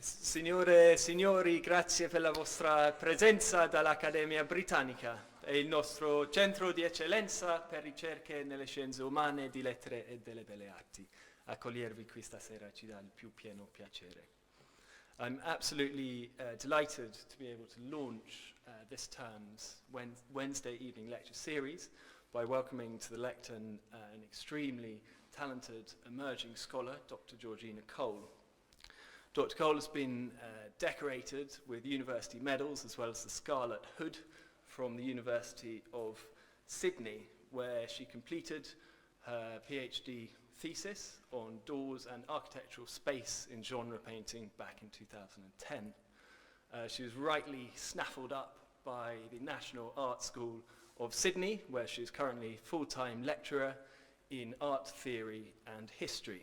Signore e signori, grazie per la vostra presenza dall'Accademia Britannica. È il nostro centro di eccellenza per ricerche nelle scienze umane, di lettere e delle belle arti. Accogliervi qui stasera ci dà il più pieno piacere. I'm absolutely delighted to be able to launch this term's Wednesday evening lecture series by welcoming to the lectern an extremely talented emerging scholar, Dr. Georgina Cole. Dr. Cole has been decorated with university medals as well as the Scarlet Hood from the University of Sydney, where she completed her PhD thesis on doors and architectural space in genre painting back in 2010. She was rightly snaffled up by the National Art School of Sydney, where she is currently full-time lecturer in art theory and history.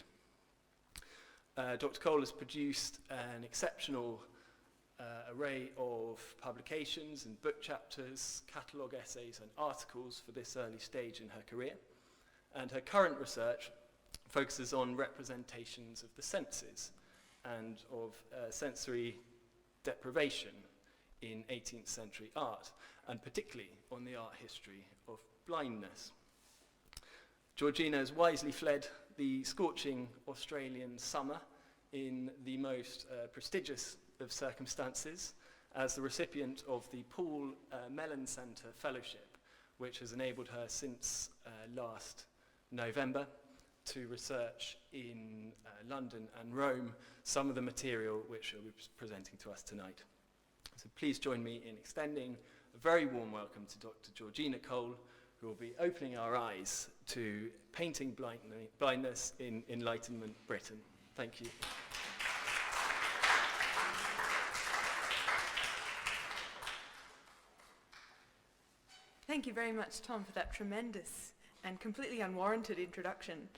Dr. Cole has produced an exceptional array of publications and book chapters, catalogue essays and articles for this early stage in her career. And her current research focuses on representations of the senses and of sensory deprivation in 18th century art, and particularly on the art history of blindness. Georgina has wisely fled the scorching Australian summer in the most prestigious of circumstances as the recipient of the Paul Mellon Centre Fellowship, which has enabled her since last November to research in London and Rome some of the material which she'll be presenting to us tonight. So please join me in extending a very warm welcome to Dr. Georgina Cole, who will be opening our eyes to painting blindness in Enlightenment Britain. Thank you. Thank you very much, Tom, for that tremendous and completely unwarranted introduction.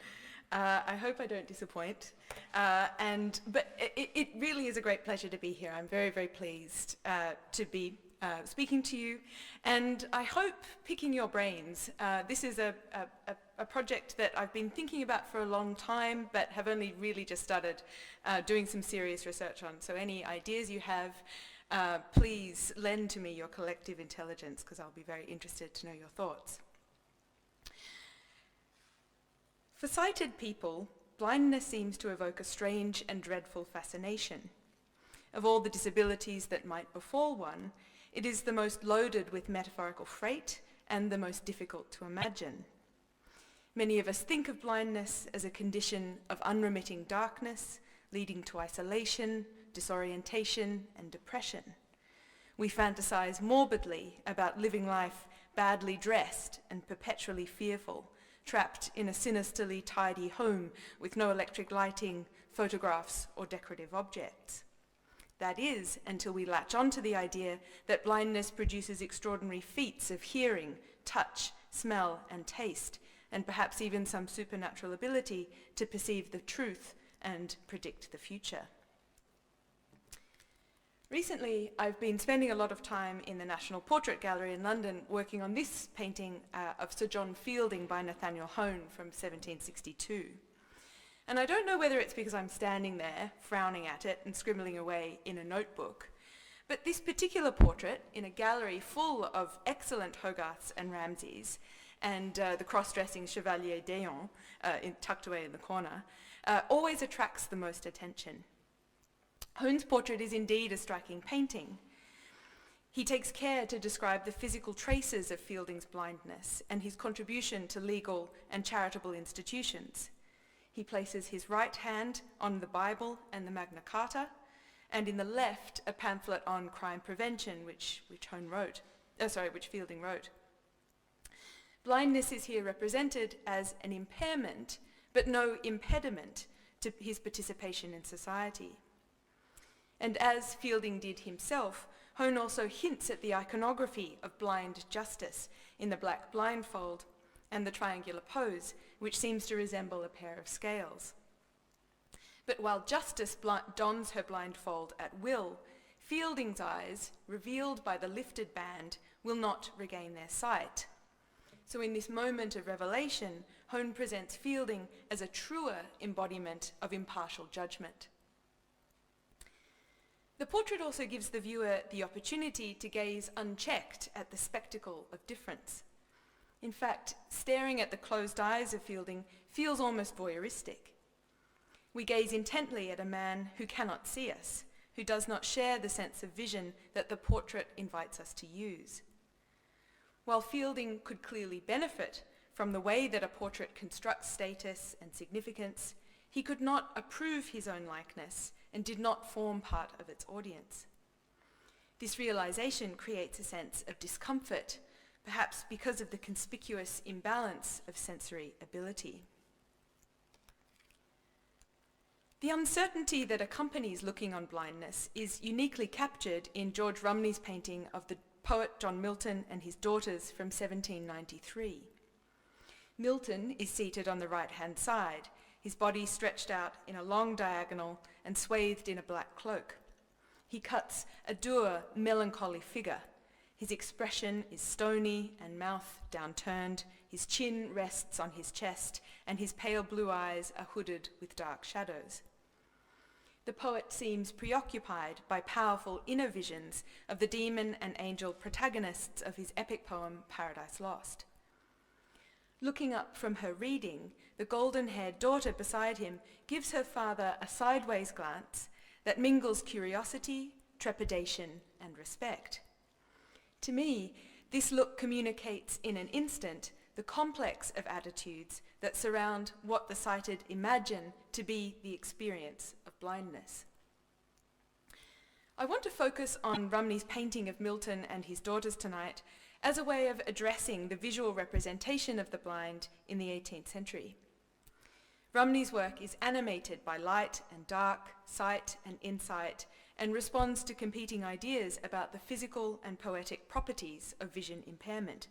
I hope I don't disappoint. But it really is a great pleasure to be here. I'm very, very pleased to be speaking to you, and I hope picking your brains. This is a project that I've been thinking about for a long time, but have only really just started doing some serious research on. So any ideas you have, please lend to me your collective intelligence, because I'll be very interested to know your thoughts. For sighted people, blindness seems to evoke a strange and dreadful fascination. Of all the disabilities that might befall one, it is the most loaded with metaphorical freight and the most difficult to imagine. Many of us think of blindness as a condition of unremitting darkness, leading to isolation, disorientation, and depression. We fantasize morbidly about living life badly dressed and perpetually fearful, trapped in a sinisterly tidy home with no electric lighting, photographs, or decorative objects. That is, until we latch onto the idea that blindness produces extraordinary feats of hearing, touch, smell, and taste, and perhaps even some supernatural ability to perceive the truth and predict the future. Recently, I've been spending a lot of time in the National Portrait Gallery in London working on this painting of Sir John Fielding by Nathaniel Hone from 1762. And I don't know whether it's because I'm standing there, frowning at it and scribbling away in a notebook, but this particular portrait, in a gallery full of excellent Hogarths and Ramsays, and the cross-dressing Chevalier d'Eon tucked away in the corner, always attracts the most attention. Hone's portrait is indeed a striking painting. He takes care to describe the physical traces of Fielding's blindness and his contribution to legal and charitable institutions. He places his right hand on the Bible and the Magna Carta, and in the left a pamphlet on crime prevention, which Fielding wrote. Blindness is here represented as an impairment, but no impediment to his participation in society. And as Fielding did himself, Hone also hints at the iconography of blind justice in the black blindfold and the triangular pose, which seems to resemble a pair of scales. But while justice dons her blindfold at will, Fielding's eyes, revealed by the lifted band, will not regain their sight. So in this moment of revelation, Hone presents Fielding as a truer embodiment of impartial judgment. The portrait also gives the viewer the opportunity to gaze unchecked at the spectacle of difference. In fact, staring at the closed eyes of Fielding feels almost voyeuristic. We gaze intently at a man who cannot see us, who does not share the sense of vision that the portrait invites us to use. While Fielding could clearly benefit from the way that a portrait constructs status and significance, he could not approve his own likeness and did not form part of its audience. This realization creates a sense of discomfort, perhaps because of the conspicuous imbalance of sensory ability. The uncertainty that accompanies looking on blindness is uniquely captured in George Romney's painting of the poet John Milton and his daughters from 1793. Milton is seated on the right-hand side, his body stretched out in a long diagonal and swathed in a black cloak. He cuts a dour, melancholy figure. His expression is stony and mouth downturned, his chin rests on his chest, and his pale blue eyes are hooded with dark shadows. The poet seems preoccupied by powerful inner visions of the demon and angel protagonists of his epic poem Paradise Lost. Looking up from her reading, the golden-haired daughter beside him gives her father a sideways glance that mingles curiosity, trepidation, and respect. To me, this look communicates in an instant the complex of attitudes that surround what the sighted imagine to be the experience of blindness. I want to focus on Romney's painting of Milton and his daughters tonight as a way of addressing the visual representation of the blind in the 18th century. Romney's work is animated by light and dark, sight and insight, and responds to competing ideas about the physical and poetic properties of vision impairment.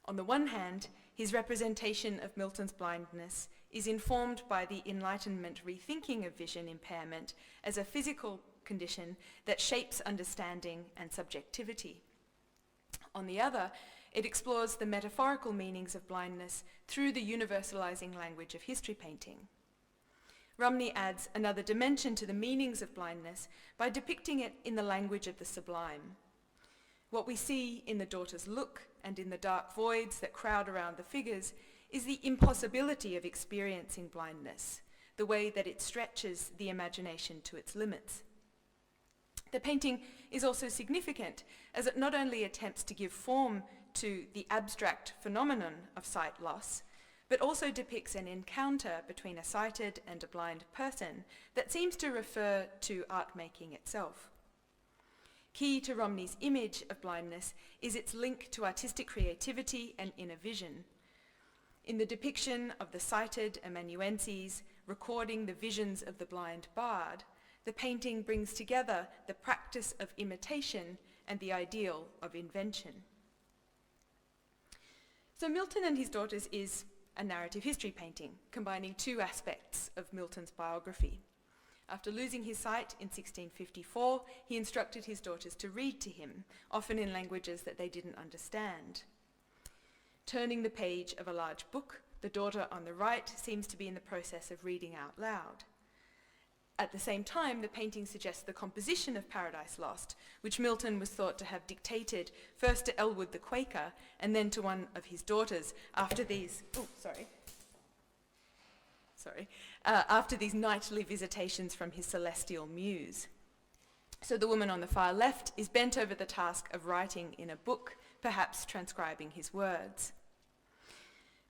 On the one hand, his representation of Milton's blindness is informed by the Enlightenment rethinking of vision impairment as a physical condition that shapes understanding and subjectivity. On the other, it explores the metaphorical meanings of blindness through the universalizing language of history painting. Romney adds another dimension to the meanings of blindness by depicting it in the language of the sublime. What we see in the daughter's look and in the dark voids that crowd around the figures is the impossibility of experiencing blindness, the way that it stretches the imagination to its limits. The painting is also significant as it not only attempts to give form to the abstract phenomenon of sight loss, but also depicts an encounter between a sighted and a blind person that seems to refer to art making itself. Key to Romney's image of blindness is its link to artistic creativity and inner vision. In the depiction of the sighted amanuenses recording the visions of the blind bard, the painting brings together the practice of imitation and the ideal of invention. So Milton and his daughters is a narrative history painting, combining two aspects of Milton's biography. After losing his sight in 1654, he instructed his daughters to read to him, often in languages that they didn't understand. Turning the page of a large book, the daughter on the right seems to be in the process of reading out loud. At the same time, the painting suggests the composition of Paradise Lost, which Milton was thought to have dictated first to Elwood the Quaker and then to one of his daughters after these nightly visitations from his celestial muse. So the woman on the far left is bent over the task of writing in a book, perhaps transcribing his words.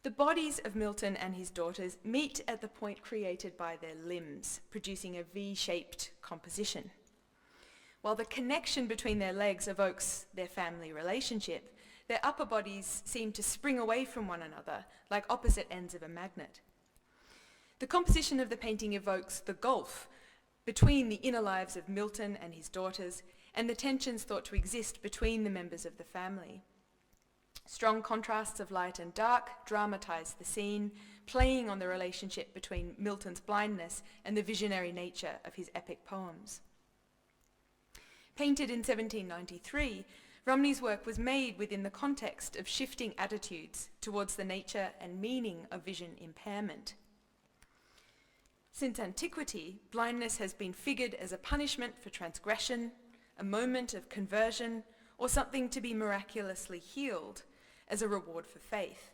The bodies of Milton and his daughters meet at the point created by their limbs, producing a V-shaped composition. While the connection between their legs evokes their family relationship, their upper bodies seem to spring away from one another, like opposite ends of a magnet. The composition of the painting evokes the gulf between the inner lives of Milton and his daughters and the tensions thought to exist between the members of the family. Strong contrasts of light and dark dramatize the scene, playing on the relationship between Milton's blindness and the visionary nature of his epic poems. Painted in 1793, Romney's work was made within the context of shifting attitudes towards the nature and meaning of vision impairment. Since antiquity, blindness has been figured as a punishment for transgression, a moment of conversion, or something to be miraculously healed as a reward for faith.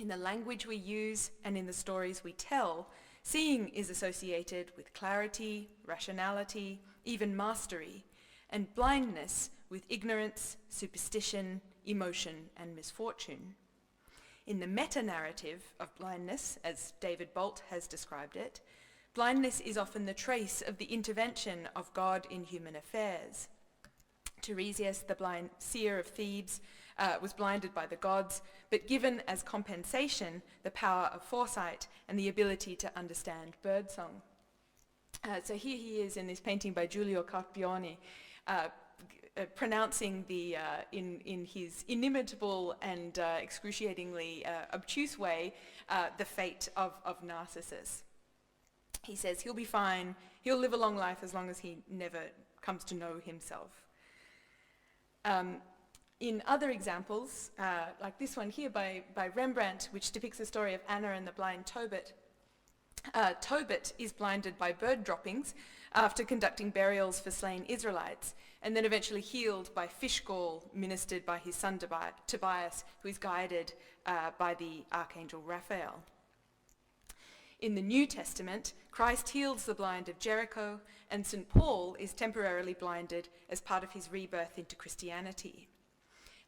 In the language we use and in the stories we tell, seeing is associated with clarity, rationality, even mastery, and blindness with ignorance, superstition, emotion, and misfortune. In the meta-narrative of blindness, as David Bolt has described it, blindness is often the trace of the intervention of God in human affairs. Tiresias, the blind seer of Thebes, was blinded by the gods, but given as compensation the power of foresight and the ability to understand birdsong. So here he is in this painting by Giulio Carpioni, pronouncing in his inimitable and excruciatingly obtuse way the fate of Narcissus. He says he'll be fine, he'll live a long life as long as he never comes to know himself. In other examples, like this one here by Rembrandt, which depicts the story of Anna and the blind Tobit, Tobit is blinded by bird droppings after conducting burials for slain Israelites, and then eventually healed by fish gall ministered by his son Tobias, who is guided by the archangel Raphael. In the New Testament, Christ heals the blind of Jericho, and St. Paul is temporarily blinded as part of his rebirth into Christianity.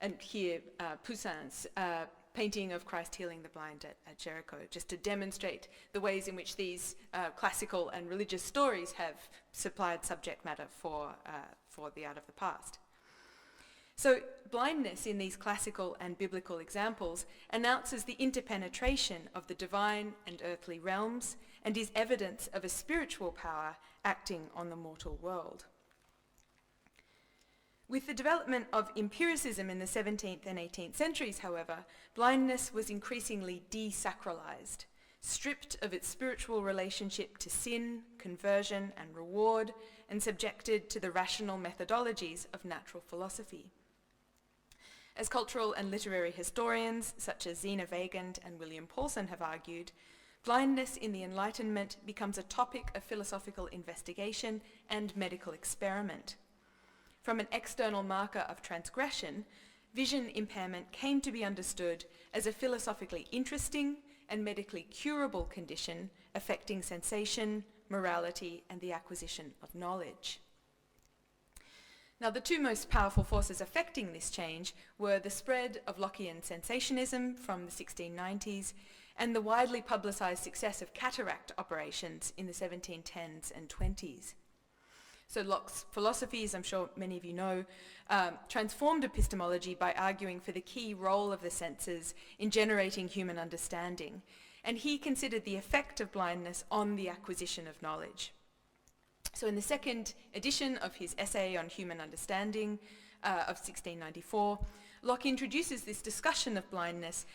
And here, Poussin's painting of Christ healing the blind at Jericho, just to demonstrate the ways in which these classical and religious stories have supplied subject matter for the art of the past. So blindness in these classical and biblical examples announces the interpenetration of the divine and earthly realms and is evidence of a spiritual power acting on the mortal world. With the development of empiricism in the 17th and 18th centuries, however, blindness was increasingly desacralized, stripped of its spiritual relationship to sin, conversion, and reward, and subjected to the rational methodologies of natural philosophy. As cultural and literary historians such as Zena Weigand and William Paulson have argued, blindness in the Enlightenment becomes a topic of philosophical investigation and medical experiment. From an external marker of transgression, vision impairment came to be understood as a philosophically interesting and medically curable condition affecting sensation, morality, and the acquisition of knowledge. Now, the two most powerful forces affecting this change were the spread of Lockean sensationism from the 1690s and the widely publicised success of cataract operations in the 1710s and 20s. So Locke's philosophy, as I'm sure many of you know, transformed epistemology by arguing for the key role of the senses in generating human understanding, and he considered the effect of blindness on the acquisition of knowledge. So in the second edition of his essay on human understanding of 1694, Locke introduces this discussion of blindness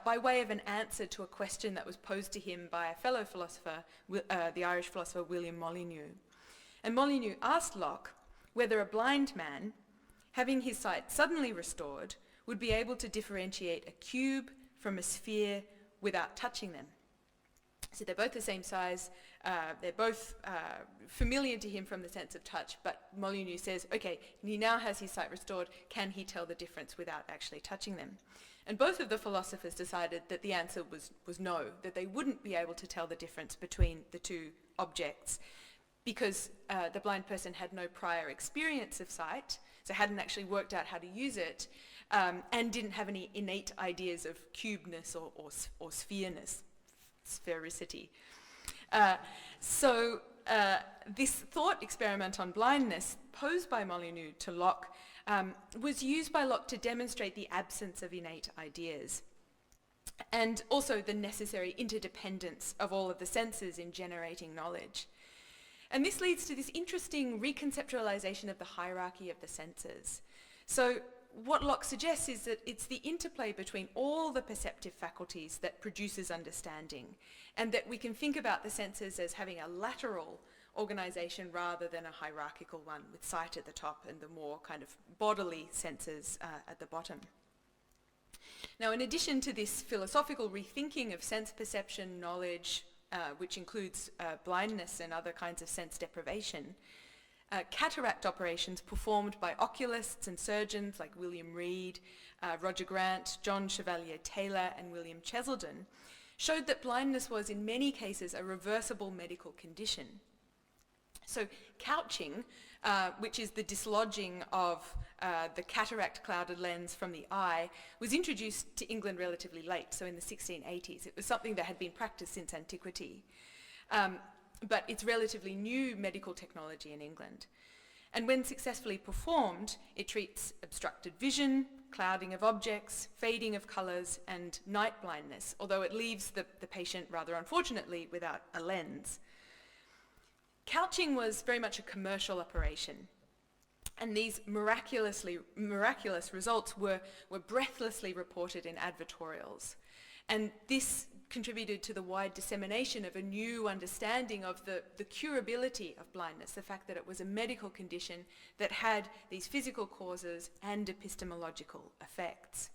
by way of an answer to a question that was posed to him by a fellow philosopher, the Irish philosopher William Molyneux. And Molyneux asked Locke whether a blind man, having his sight suddenly restored, would be able to differentiate a cube from a sphere without touching them. So they're both the same size, they're both familiar to him from the sense of touch, but Molyneux says, okay, he now has his sight restored, can he tell the difference without actually touching them? And both of the philosophers decided that the answer was no, that they wouldn't be able to tell the difference between the two objects, because the blind person had no prior experience of sight, so hadn't actually worked out how to use it, and didn't have any innate ideas of cubeness or sphereness, sphericity. So this thought experiment on blindness posed by Molyneux to Locke was used by Locke to demonstrate the absence of innate ideas, and also the necessary interdependence of all of the senses in generating knowledge. And this leads to this interesting reconceptualization of the hierarchy of the senses. So what Locke suggests is that it's the interplay between all the perceptive faculties that produces understanding, and that we can think about the senses as having a lateral organization rather than a hierarchical one, with sight at the top and the more kind of bodily senses at the bottom. Now, in addition to this philosophical rethinking of sense perception, knowledge, which includes blindness and other kinds of sense deprivation, cataract operations performed by oculists and surgeons like William Reed, Roger Grant, John Chevalier Taylor, and William Cheselden showed that blindness was in many cases a reversible medical condition. So couching, which is the dislodging of the cataract-clouded lens from the eye, was introduced to England relatively late, so in the 1680s. It was something that had been practiced since antiquity. But it's relatively new medical technology in England. And when successfully performed, it treats obstructed vision, clouding of objects, fading of colours, and night blindness, although it leaves the patient, rather unfortunately, without a lens. Couching was very much a commercial operation, and these miraculous results were breathlessly reported in advertorials. And this contributed to the wide dissemination of a new understanding of the curability of blindness, the fact that it was a medical condition that had these physical causes and epistemological effects.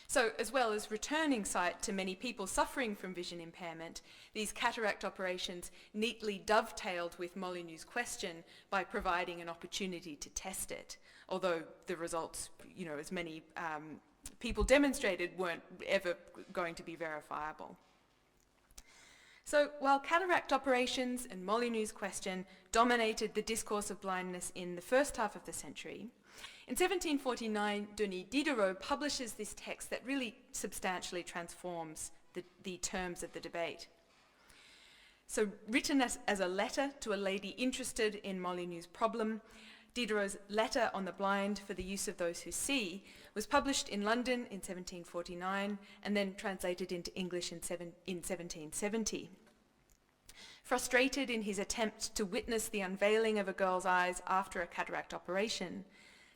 So, as well as returning sight to many people suffering from vision impairment, these cataract operations neatly dovetailed with Molyneux's question by providing an opportunity to test it, although the results, as many people demonstrated, weren't ever going to be verifiable. So, while cataract operations and Molyneux's question dominated the discourse of blindness in the first half of the century, in 1749, Denis Diderot publishes this text that really substantially transforms the terms of the debate. So, written as a letter to a lady interested in Molyneux's problem, Diderot's Letter on the Blind for the Use of Those Who See was published in London in 1749 and then translated into English in 1770. Frustrated in his attempt to witness the unveiling of a girl's eyes after a cataract operation,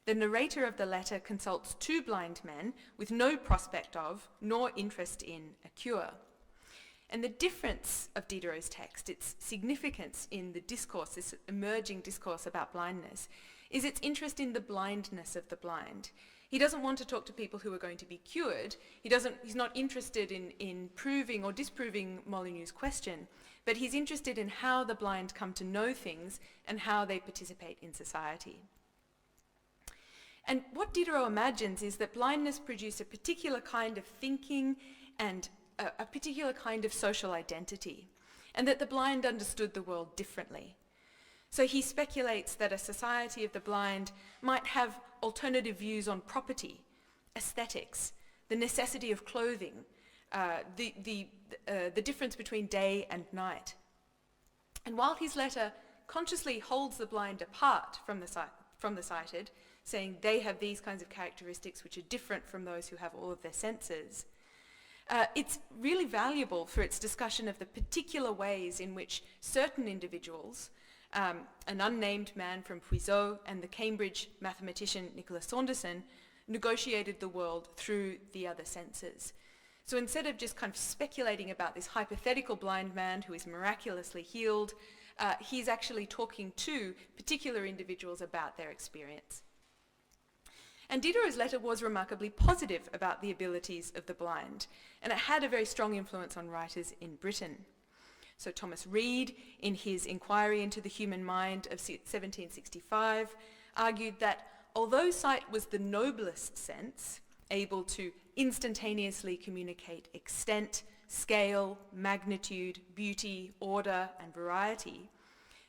the narrator of the letter consults two blind men with no prospect of, nor interest in, a cure. And the difference of Diderot's text, its significance in the discourse, this emerging discourse about blindness, is its interest in the blindness of the blind. He doesn't want to talk to people who are going to be cured. He's not interested in proving or disproving Molyneux's question, but he's interested in how the blind come to know things and how they participate in society. And what Diderot imagines is that blindness produced a particular kind of thinking and a particular kind of social identity, and that the blind understood the world differently. So he speculates that a society of the blind might have alternative views on property, aesthetics, the necessity of clothing, the difference between day and night. And while his letter consciously holds the blind apart from the sighted, saying they have these kinds of characteristics which are different from those who have all of their senses, it's really valuable for its discussion of the particular ways in which certain individuals, an unnamed man from Puiseux and the Cambridge mathematician Nicholas Saunderson, negotiated the world through the other senses. So instead of just kind of speculating about this hypothetical blind man who is miraculously healed, he's actually talking to particular individuals about their experience. And Diderot's letter was remarkably positive about the abilities of the blind, and it had a very strong influence on writers in Britain. So Thomas Reid, in his Inquiry into the Human Mind of 1765, argued that although sight was the noblest sense, able to instantaneously communicate extent, scale, magnitude, beauty, order, and variety,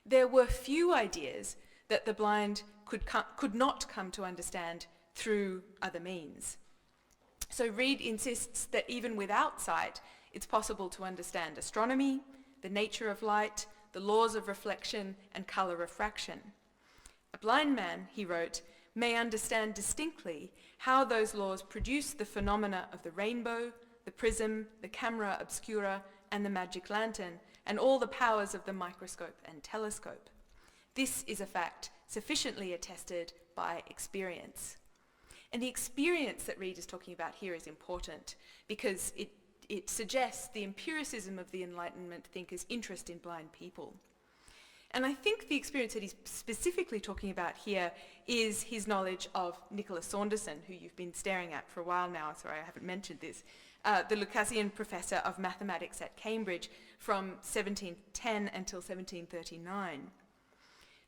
there were few ideas that the blind could not come to understand through other means. So Reid insists that even without sight, it's possible to understand astronomy, the nature of light, the laws of reflection, and colour refraction. A blind man, he wrote, may understand distinctly how those laws produce the phenomena of the rainbow, the prism, the camera obscura, and the magic lantern, and all the powers of the microscope and telescope. This is a fact sufficiently attested by experience. And the experience that Reid is talking about here is important because it suggests the empiricism of the Enlightenment thinkers' interest in blind people. And I think the experience that he's specifically talking about here is his knowledge of Nicholas Saunderson, who you've been staring at for a while now, sorry I haven't mentioned this, the Lucasian professor of mathematics at Cambridge from 1710 until 1739.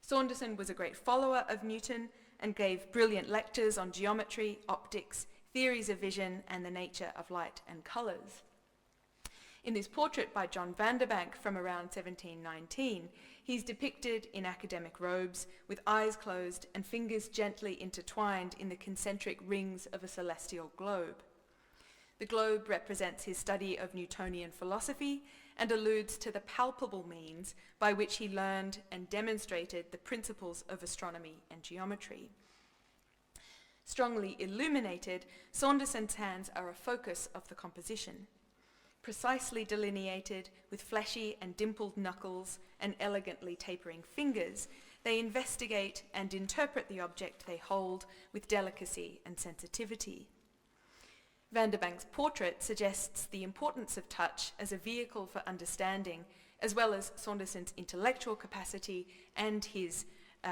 Saunderson was a great follower of Newton and gave brilliant lectures on geometry, optics, theories of vision, and the nature of light and colours. In this portrait by John Vanderbank from around 1719, he's depicted in academic robes with eyes closed and fingers gently intertwined in the concentric rings of a celestial globe. The globe represents his study of Newtonian philosophy and alludes to the palpable means by which he learned and demonstrated the principles of astronomy and geometry. Strongly illuminated, Saunderson's hands are a focus of the composition. Precisely delineated with fleshy and dimpled knuckles and elegantly tapering fingers, they investigate and interpret the object they hold with delicacy and sensitivity. Vanderbank's portrait suggests the importance of touch as a vehicle for understanding, as well as Saunderson's intellectual capacity and his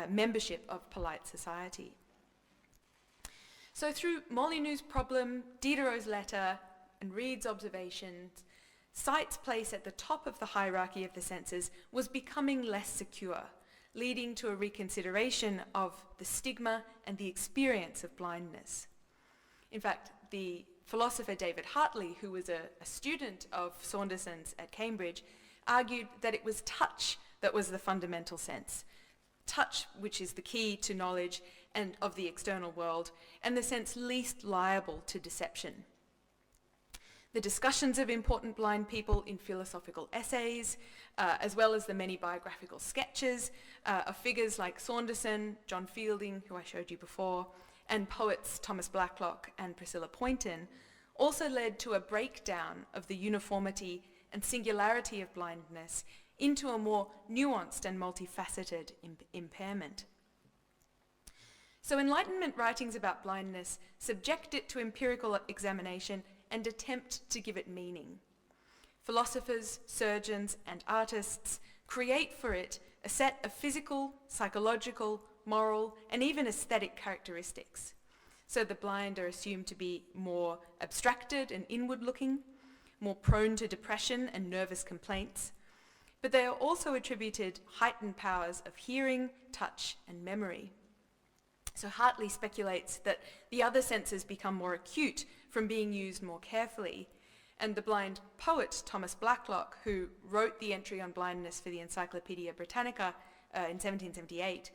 membership of polite society. So through Molyneux's problem, Diderot's letter, and Reid's observations, sight's place at the top of the hierarchy of the senses was becoming less secure, leading to a reconsideration of the stigma and the experience of blindness. In fact, the philosopher David Hartley, who was a student of Saunderson's at Cambridge, argued that it was touch that was the fundamental sense. Touch, which is the key to knowledge and of the external world, and the sense least liable to deception. The discussions of important blind people in philosophical essays, as well as the many biographical sketches of figures like Saunderson, John Fielding, who I showed you before, and poets Thomas Blacklock and Priscilla Poynton, also led to a breakdown of the uniformity and singularity of blindness into a more nuanced and multifaceted impairment. So Enlightenment writings about blindness subject it to empirical examination and attempt to give it meaning. Philosophers, surgeons, and artists create for it a set of physical, psychological, moral, and even aesthetic characteristics. So the blind are assumed to be more abstracted and inward-looking, more prone to depression and nervous complaints, but they are also attributed heightened powers of hearing, touch, and memory. So Hartley speculates that the other senses become more acute from being used more carefully, and the blind poet Thomas Blacklock, who wrote the entry on blindness for the Encyclopaedia Britannica in 1778,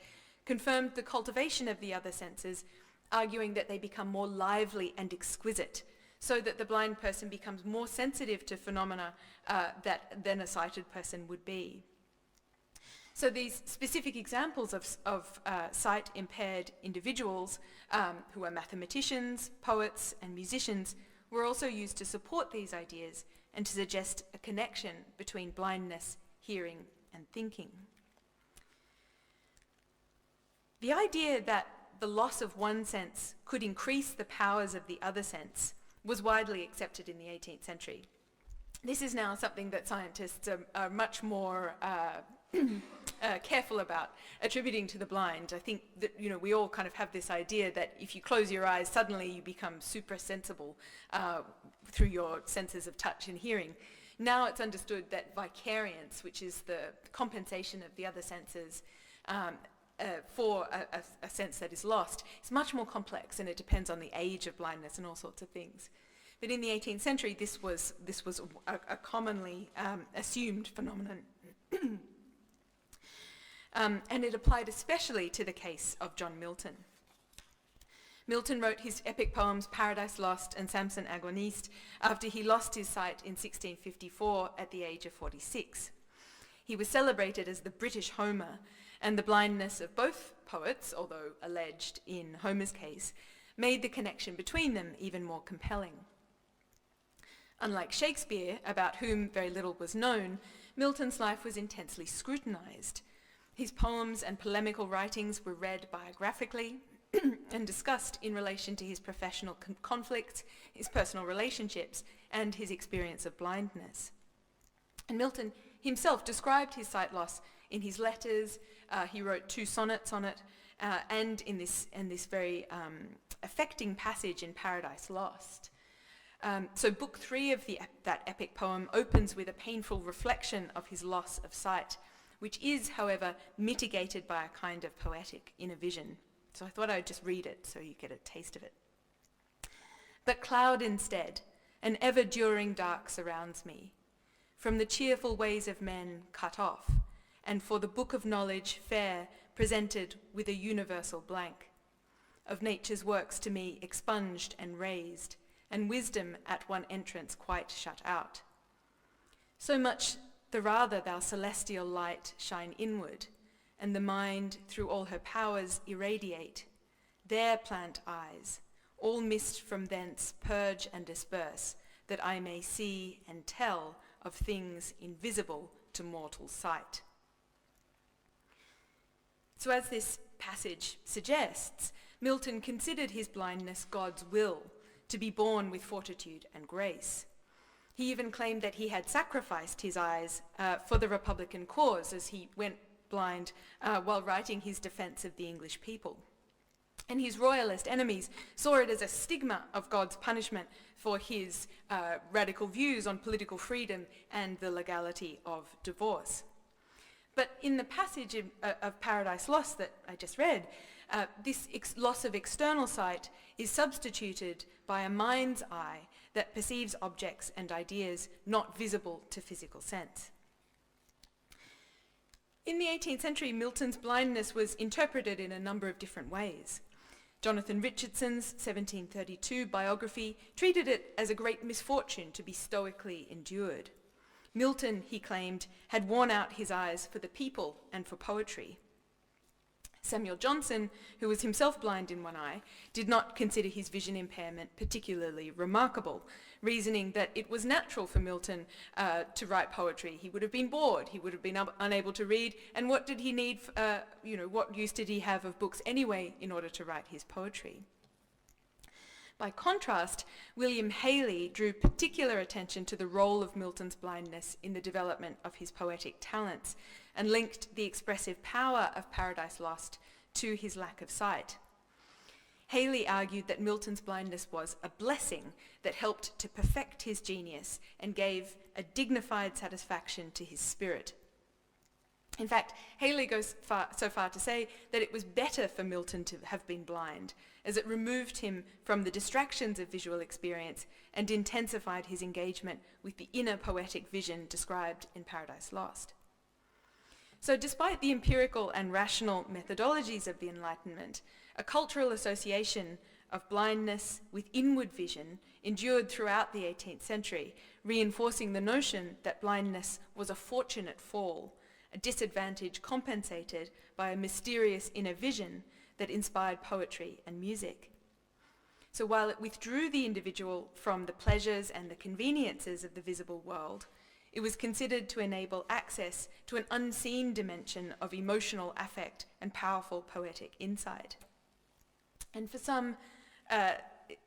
confirmed the cultivation of the other senses, arguing that they become more lively and exquisite, so that the blind person becomes more sensitive to phenomena than a sighted person would be. So these specific examples of sight-impaired individuals who are mathematicians, poets, and musicians were also used to support these ideas and to suggest a connection between blindness, hearing, and thinking. The idea that the loss of one sense could increase the powers of the other sense was widely accepted in the 18th century. This is now something that scientists are much more careful about attributing to the blind. I think that we all kind of have this idea that if you close your eyes, suddenly you become super sensible through your senses of touch and hearing. Now it's understood that vicariance, which is the compensation of the other senses for a sense that is lost, is much more complex, and it depends on the age of blindness and all sorts of things. But in the 18th century, this was a commonly assumed phenomenon. And it applied especially to the case of John Milton. Milton wrote his epic poems Paradise Lost and Samson Agoniste after he lost his sight in 1654 at the age of 46. He was celebrated as the British Homer, and the blindness of both poets, although alleged in Homer's case, made the connection between them even more compelling. Unlike Shakespeare, about whom very little was known, Milton's life was intensely scrutinised. His poems and polemical writings were read biographically and discussed in relation to his professional conflicts, his personal relationships, and his experience of blindness. And Milton himself described his sight loss in his letters. He wrote 2 sonnets on it, and in this very affecting passage in Paradise Lost. So book 3 of that epic poem opens with a painful reflection of his loss of sight, which is, however, mitigated by a kind of poetic inner vision. So I thought I'd just read it so you get a taste of it. But cloud instead, an ever-during dark surrounds me, from the cheerful ways of men cut off, and for the book of knowledge fair presented with a universal blank, of nature's works to me expunged and raised, and wisdom at one entrance quite shut out. So much the rather thou celestial light shine inward, and the mind through all her powers irradiate. There plant eyes, all mist from thence purge and disperse, that I may see and tell of things invisible to mortal sight. So as this passage suggests, Milton considered his blindness God's will, to be born with fortitude and grace. He even claimed that he had sacrificed his eyes for the Republican cause as he went blind while writing his defense of the English people. And his royalist enemies saw it as a stigma of God's punishment for his radical views on political freedom and the legality of divorce. But in the passage of Paradise Lost that I just read, this loss of external sight is substituted by a mind's eye that perceives objects and ideas not visible to physical sense. In the 18th century, Milton's blindness was interpreted in a number of different ways. Jonathan Richardson's 1732 biography treated it as a great misfortune to be stoically endured. Milton, he claimed, had worn out his eyes for the people and for poetry. Samuel Johnson, who was himself blind in one eye, did not consider his vision impairment particularly remarkable, reasoning that it was natural for Milton to write poetry. He would have been bored, he would have been unable to read, and what did he need, what use did he have of books anyway in order to write his poetry? By contrast, William Hayley drew particular attention to the role of Milton's blindness in the development of his poetic talents, and linked the expressive power of Paradise Lost to his lack of sight. Hayley argued that Milton's blindness was a blessing that helped to perfect his genius and gave a dignified satisfaction to his spirit. In fact, Hayley goes so far to say that it was better for Milton to have been blind, as it removed him from the distractions of visual experience and intensified his engagement with the inner poetic vision described in Paradise Lost. So despite the empirical and rational methodologies of the Enlightenment, a cultural association of blindness with inward vision endured throughout the 18th century, reinforcing the notion that blindness was a fortunate fall, a disadvantage compensated by a mysterious inner vision that inspired poetry and music. So while it withdrew the individual from the pleasures and the conveniences of the visible world, it was considered to enable access to an unseen dimension of emotional affect and powerful poetic insight. And for some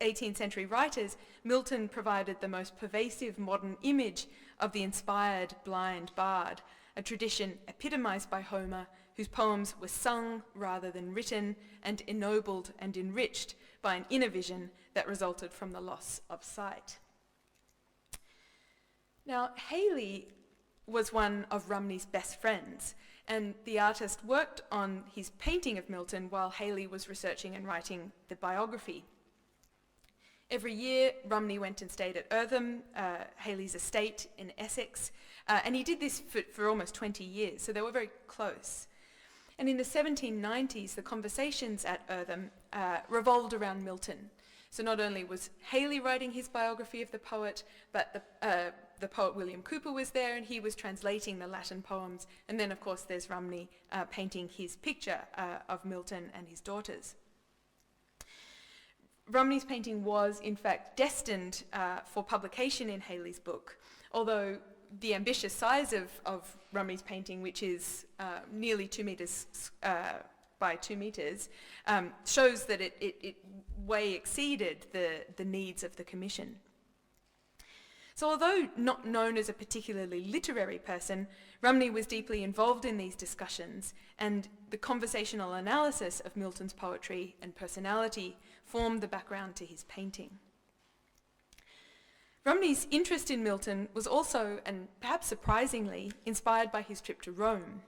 18th century writers, Milton provided the most pervasive modern image of the inspired blind bard, a tradition epitomized by Homer, whose poems were sung rather than written and ennobled and enriched by an inner vision that resulted from the loss of sight. Now, Hayley was one of Romney's best friends, and the artist worked on his painting of Milton while Hayley was researching and writing the biography. Every year, Romney went and stayed at Eartham, Hayley's estate in Essex, and he did this for almost 20 years, so they were very close. And in the 1790s, the conversations at Eartham revolved around Milton. So not only was Hayley writing his biography of the poet, but the poet William Cowper was there, and he was translating the Latin poems. And then, of course, there's Romney painting his picture of Milton and his daughters. Romney's painting was, in fact, destined for publication in Hayley's book, although the ambitious size of Romney's painting, which is nearly 2 meters by 2 meters, shows that it way exceeded the needs of the commission. So although not known as a particularly literary person, Romney was deeply involved in these discussions, and the conversational analysis of Milton's poetry and personality formed the background to his painting. Romney's interest in Milton was also, and perhaps surprisingly, inspired by his trip to Rome.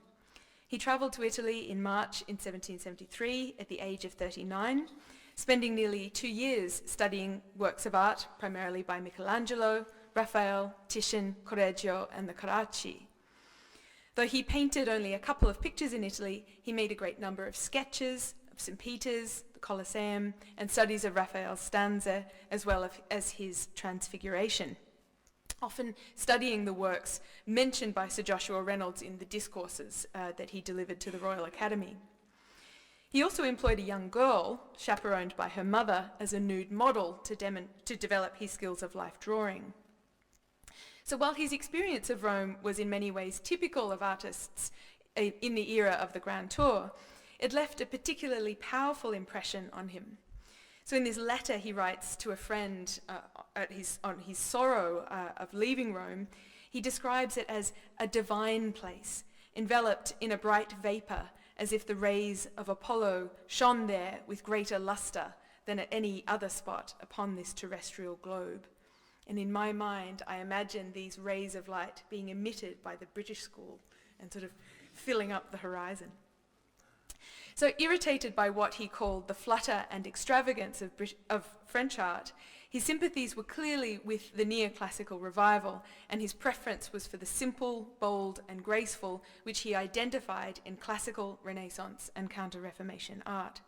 He travelled to Italy in March in 1773 at the age of 39, spending nearly 2 years studying works of art, primarily by Michelangelo, Raphael, Titian, Correggio and the Carracci. Though he painted only a couple of pictures in Italy, he made a great number of sketches of St. Peter's, the Colosseum, and studies of Raphael's stanza, as well as his Transfiguration, often studying the works mentioned by Sir Joshua Reynolds in the discourses that he delivered to the Royal Academy. He also employed a young girl, chaperoned by her mother, as a nude model to develop his skills of life drawing. So while his experience of Rome was in many ways typical of artists in the era of the Grand Tour, it left a particularly powerful impression on him. So in this letter he writes to a friend on his sorrow of leaving Rome, he describes it as a divine place, enveloped in a bright vapour, as if the rays of Apollo shone there with greater lustre than at any other spot upon this terrestrial globe. And in my mind, I imagine these rays of light being emitted by the British School and sort of filling up the horizon. So irritated by what he called the flutter and extravagance of French art, his sympathies were clearly with the neoclassical revival, and his preference was for the simple, bold and graceful, which he identified in classical, Renaissance and Counter-Reformation art.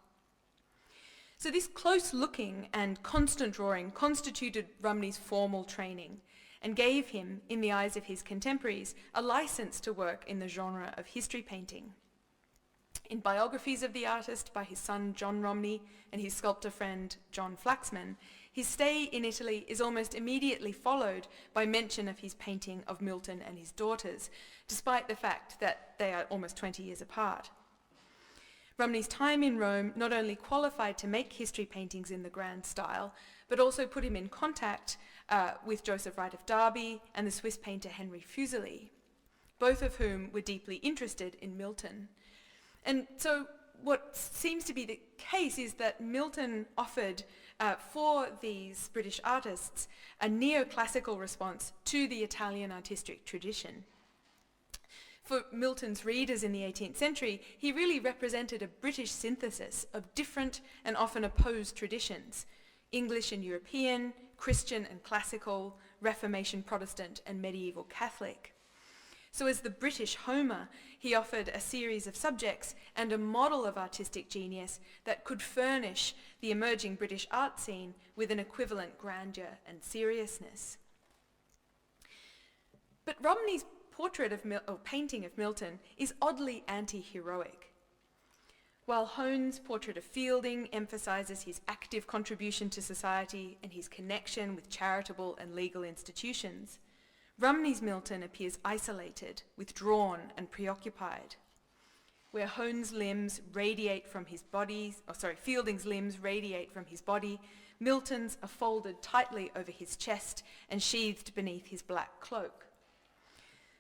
So this close-looking and constant drawing constituted Romney's formal training and gave him, in the eyes of his contemporaries, a license to work in the genre of history painting. In biographies of the artist by his son John Romney and his sculptor friend John Flaxman, his stay in Italy is almost immediately followed by mention of his painting of Milton and his daughters, despite the fact that they are almost 20 years apart. Romney's time in Rome not only qualified to make history paintings in the grand style, but also put him in contact with Joseph Wright of Derby and the Swiss painter Henry Fuseli, both of whom were deeply interested in Milton. And so what seems to be the case is that Milton offered for these British artists a neoclassical response to the Italian artistic tradition. For Milton's readers in the 18th century, he really represented a British synthesis of different and often opposed traditions: English and European, Christian and classical, Reformation Protestant and medieval Catholic. So as the British Homer, he offered a series of subjects and a model of artistic genius that could furnish the emerging British art scene with an equivalent grandeur and seriousness. But Romney's painting of Milton is oddly anti-heroic. While Hone's portrait of Fielding emphasises his active contribution to society and his connection with charitable and legal institutions, Romney's Milton appears isolated, withdrawn and preoccupied. Where Hone's limbs radiate from his body, Fielding's limbs radiate from his body, Milton's are folded tightly over his chest and sheathed beneath his black cloak.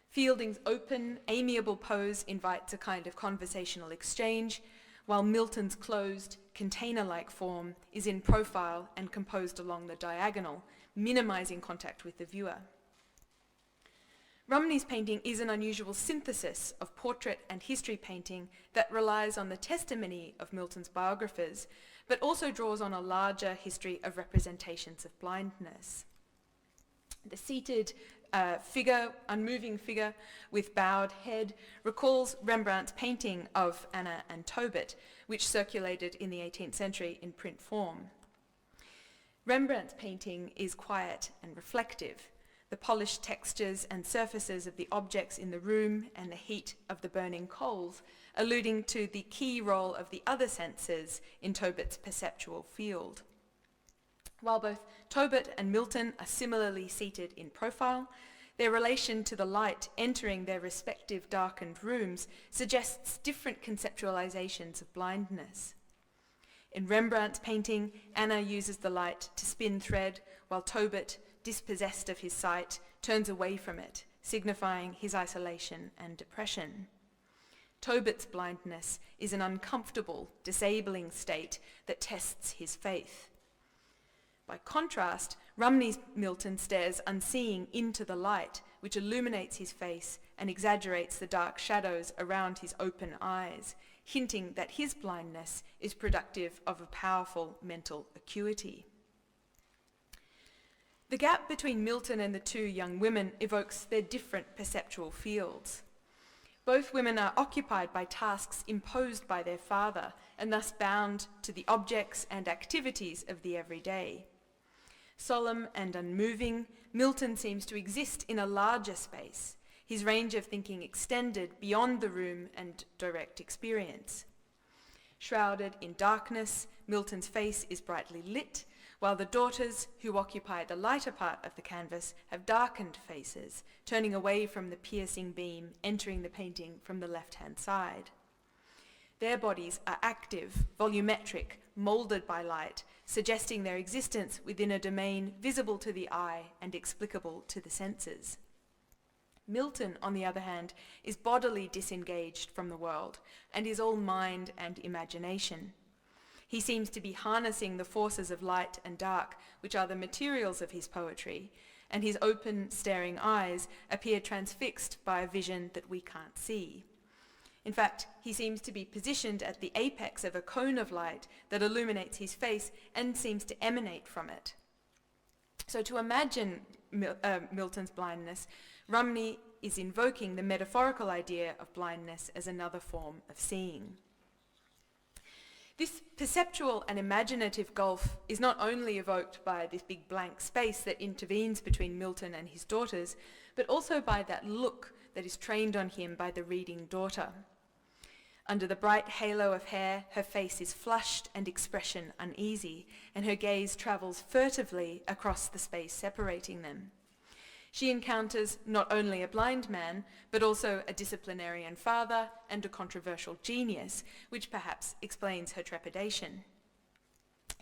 Fielding's open, amiable pose invites a kind of conversational exchange, while Milton's closed, container-like form is in profile and composed along the diagonal, minimizing contact with the viewer. Romney's painting is an unusual synthesis of portrait and history painting that relies on the testimony of Milton's biographers, but also draws on a larger history of representations of blindness. The seated unmoving figure with bowed head recalls Rembrandt's painting of Anna and Tobit, which circulated in the 18th century in print form. Rembrandt's painting is quiet and reflective, the polished textures and surfaces of the objects in the room and the heat of the burning coals, alluding to the key role of the other senses in Tobit's perceptual field. While both Tobit and Milton are similarly seated in profile, their relation to the light entering their respective darkened rooms suggests different conceptualizations of blindness. In Rembrandt's painting, Anna uses the light to spin thread, while Tobit, dispossessed of his sight, turns away from it, signifying his isolation and depression. Tobit's blindness is an uncomfortable, disabling state that tests his faith. By contrast, Romney's Milton stares unseeing into the light, which illuminates his face and exaggerates the dark shadows around his open eyes, hinting that his blindness is productive of a powerful mental acuity. The gap between Milton and the two young women evokes their different perceptual fields. Both women are occupied by tasks imposed by their father and thus bound to the objects and activities of the everyday. Solemn and unmoving, Milton seems to exist in a larger space, his range of thinking extended beyond the room and direct experience. Shrouded in darkness, Milton's face is brightly lit, while the daughters, who occupy the lighter part of the canvas, have darkened faces, turning away from the piercing beam, entering the painting from the left-hand side. Their bodies are active, volumetric, moulded by light, suggesting their existence within a domain visible to the eye and explicable to the senses. Milton, on the other hand, is bodily disengaged from the world and is all mind and imagination. He seems to be harnessing the forces of light and dark, which are the materials of his poetry, and his open, staring eyes appear transfixed by a vision that we can't see. In fact, he seems to be positioned at the apex of a cone of light that illuminates his face and seems to emanate from it. So to imagine Milton's blindness, Romney is invoking the metaphorical idea of blindness as another form of seeing. This perceptual and imaginative gulf is not only evoked by this big blank space that intervenes between Milton and his daughters, but also by that look that is trained on him by the reading daughter. Under the bright halo of hair, her face is flushed and expression uneasy, and her gaze travels furtively across the space separating them. She encounters not only a blind man, but also a disciplinarian father and a controversial genius, which perhaps explains her trepidation.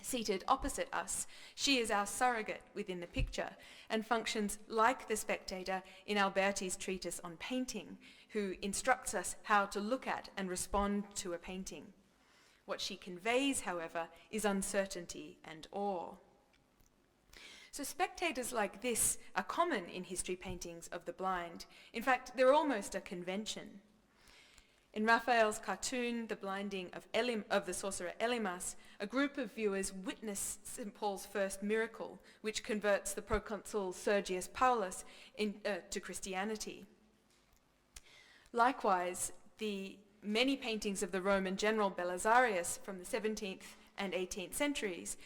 Seated opposite us, she is our surrogate within the picture and functions like the spectator in Alberti's treatise on painting, who instructs us how to look at and respond to a painting. What she conveys, however, is uncertainty and awe. So spectators like this are common in history paintings of the blind. In fact, they're almost a convention. In Raphael's cartoon, The Blinding of the Sorcerer Elymas, a group of viewers witness St. Paul's first miracle, which converts the proconsul Sergius Paulus to Christianity. Likewise, the many paintings of the Roman general Belisarius from the 17th and 18th centuries,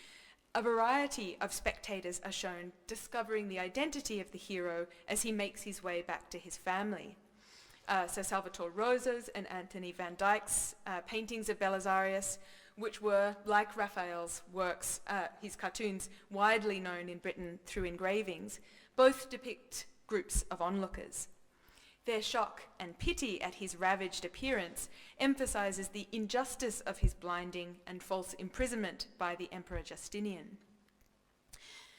a variety of spectators are shown discovering the identity of the hero as he makes his way back to his family. Sir Salvator Rosa's and Anthony van Dyck's paintings of Belisarius, which were, like Raphael's works, his cartoons, widely known in Britain through engravings, both depict groups of onlookers. Their shock and pity at his ravaged appearance emphasizes the injustice of his blinding and false imprisonment by the Emperor Justinian.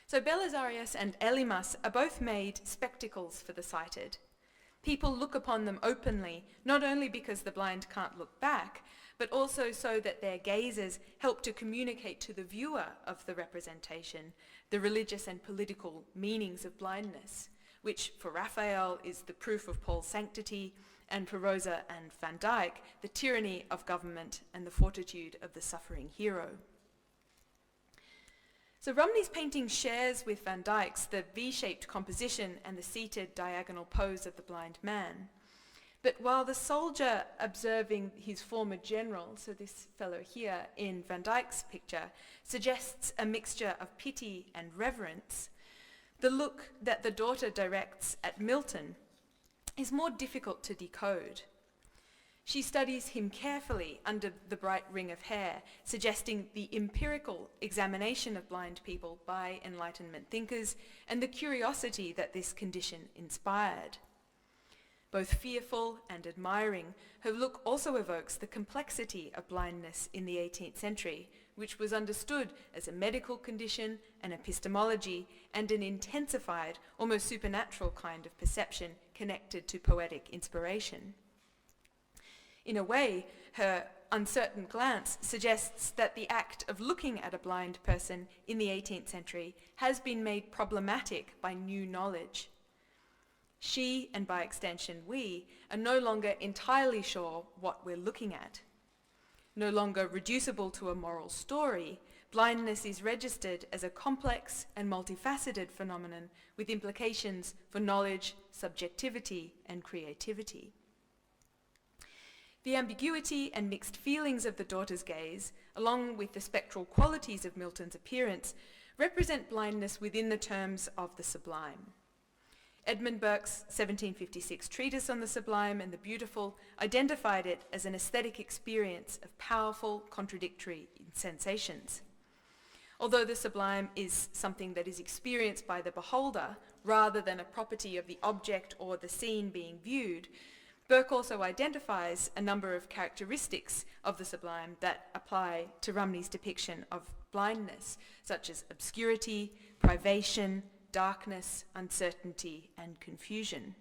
So Belisarius and Elymas are both made spectacles for the sighted. People look upon them openly, not only because the blind can't look back, but also so that their gazes help to communicate to the viewer of the representation the religious and political meanings of blindness, which for Raphael is the proof of Paul's sanctity, and for Rosa and Van Dyck, the tyranny of government and the fortitude of the suffering hero. So Romney's painting shares with Van Dyck's the V-shaped composition and the seated diagonal pose of the blind man. But while the soldier observing his former general, so this fellow here in Van Dyck's picture, suggests a mixture of pity and reverence, the look that the daughter directs at Milton is more difficult to decode. She studies him carefully under the bright ring of hair, suggesting the empirical examination of blind people by Enlightenment thinkers and the curiosity that this condition inspired. Both fearful and admiring, her look also evokes the complexity of blindness in the 18th century, which was understood as a medical condition, an epistemology, and an intensified, almost supernatural kind of perception connected to poetic inspiration. In a way, her uncertain glance suggests that the act of looking at a blind person in the 18th century has been made problematic by new knowledge. She, and by extension we, are no longer entirely sure what we're looking at. No longer reducible to a moral story, blindness is registered as a complex and multifaceted phenomenon with implications for knowledge, subjectivity, and creativity. The ambiguity and mixed feelings of the daughter's gaze, along with the spectral qualities of Milton's appearance, represent blindness within the terms of the sublime. Edmund Burke's 1756 treatise on the sublime and the beautiful identified it as an aesthetic experience of powerful, contradictory sensations. Although the sublime is something that is experienced by the beholder rather than a property of the object or the scene being viewed, Burke also identifies a number of characteristics of the sublime that apply to Romney's depiction of blindness, such as obscurity, privation, darkness, uncertainty, and confusion.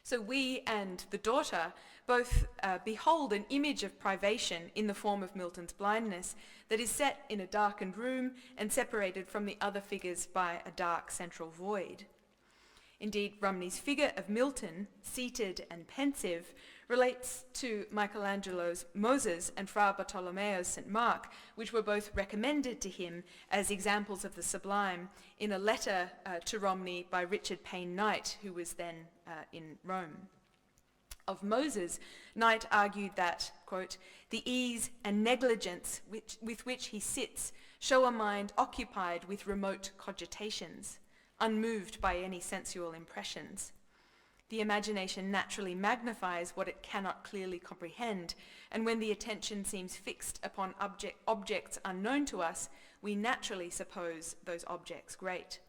So we and the daughter both behold an image of privation in the form of Milton's blindness that is set in a darkened room and separated from the other figures by a dark central void. Indeed, Romney's figure of Milton, seated and pensive, relates to Michelangelo's Moses and Fra Bartolomeo's St. Mark, which were both recommended to him as examples of the sublime in a letter to Romney by Richard Payne Knight, who was then in Rome. Of Moses, Knight argued that, quote, "the ease and negligence with which he sits show a mind occupied with remote cogitations, unmoved by any sensual impressions. The imagination naturally magnifies what it cannot clearly comprehend, and when the attention seems fixed upon objects unknown to us, we naturally suppose those objects great."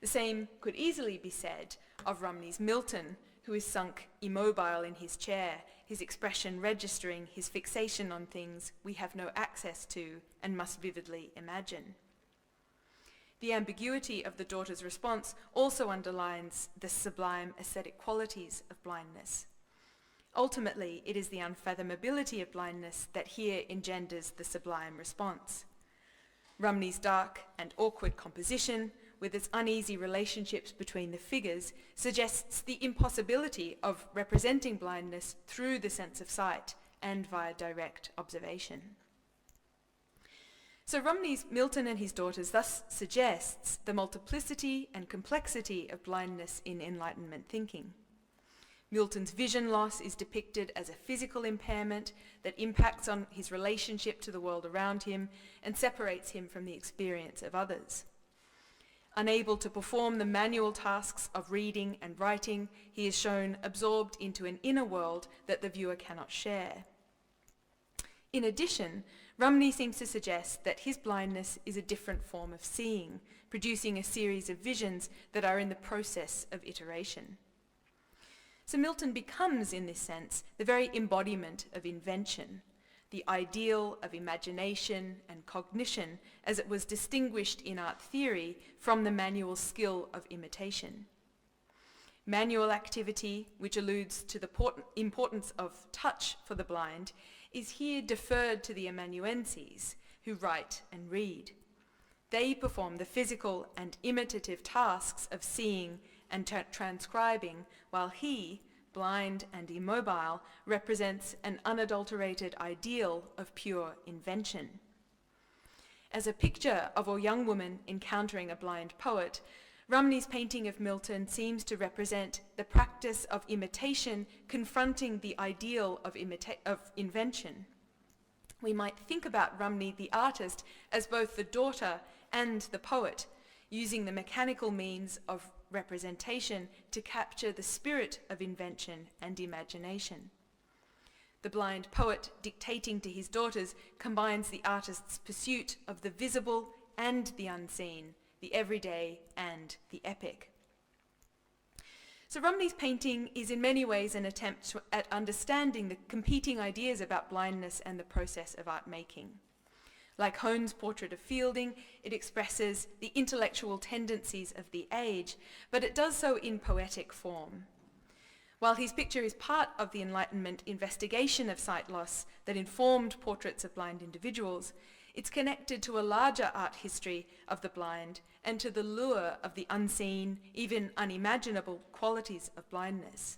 The same could easily be said of Romney's Milton, who is sunk immobile in his chair, his expression registering his fixation on things we have no access to and must vividly imagine. The ambiguity of the daughter's response also underlines the sublime aesthetic qualities of blindness. Ultimately, it is the unfathomability of blindness that here engenders the sublime response. Romney's dark and awkward composition, with its uneasy relationships between the figures, suggests the impossibility of representing blindness through the sense of sight and via direct observation. So Romney's Milton and his daughters thus suggests the multiplicity and complexity of blindness in Enlightenment thinking. Milton's vision loss is depicted as a physical impairment that impacts on his relationship to the world around him and separates him from the experience of others. Unable to perform the manual tasks of reading and writing, he is shown absorbed into an inner world that the viewer cannot share. In addition, Romney seems to suggest that his blindness is a different form of seeing, producing a series of visions that are in the process of iteration. So Milton becomes, in this sense, the very embodiment of invention, the ideal of imagination and cognition as it was distinguished in art theory from the manual skill of imitation. Manual activity, which alludes to the importance of touch for the blind, is here deferred to the amanuenses, who write and read. They perform the physical and imitative tasks of seeing and transcribing, while he, blind and immobile, represents an unadulterated ideal of pure invention. As a picture of a young woman encountering a blind poet, Romney's painting of Milton seems to represent the practice of imitation confronting the ideal of invention. We might think about Romney the artist as both the daughter and the poet, using the mechanical means of representation to capture the spirit of invention and imagination. The blind poet, dictating to his daughters, combines the artist's pursuit of the visible and the unseen, the everyday and the epic. So Romney's painting is in many ways an attempt at understanding the competing ideas about blindness and the process of art making. Like Hone's portrait of Fielding, it expresses the intellectual tendencies of the age, but it does so in poetic form. While his picture is part of the Enlightenment investigation of sight loss that informed portraits of blind individuals, it's connected to a larger art history of the blind and to the lure of the unseen, even unimaginable qualities of blindness.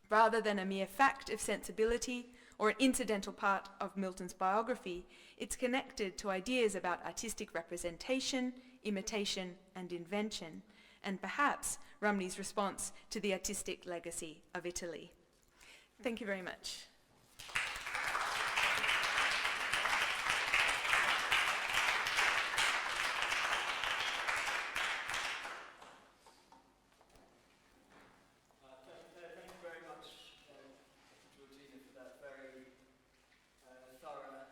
Rather than a mere fact of sensibility or an incidental part of Milton's biography, it's connected to ideas about artistic representation, imitation, and invention, and perhaps Romney's response to the artistic legacy of Italy. Thank you very much. Thank you very much, Georgina, for that very thorough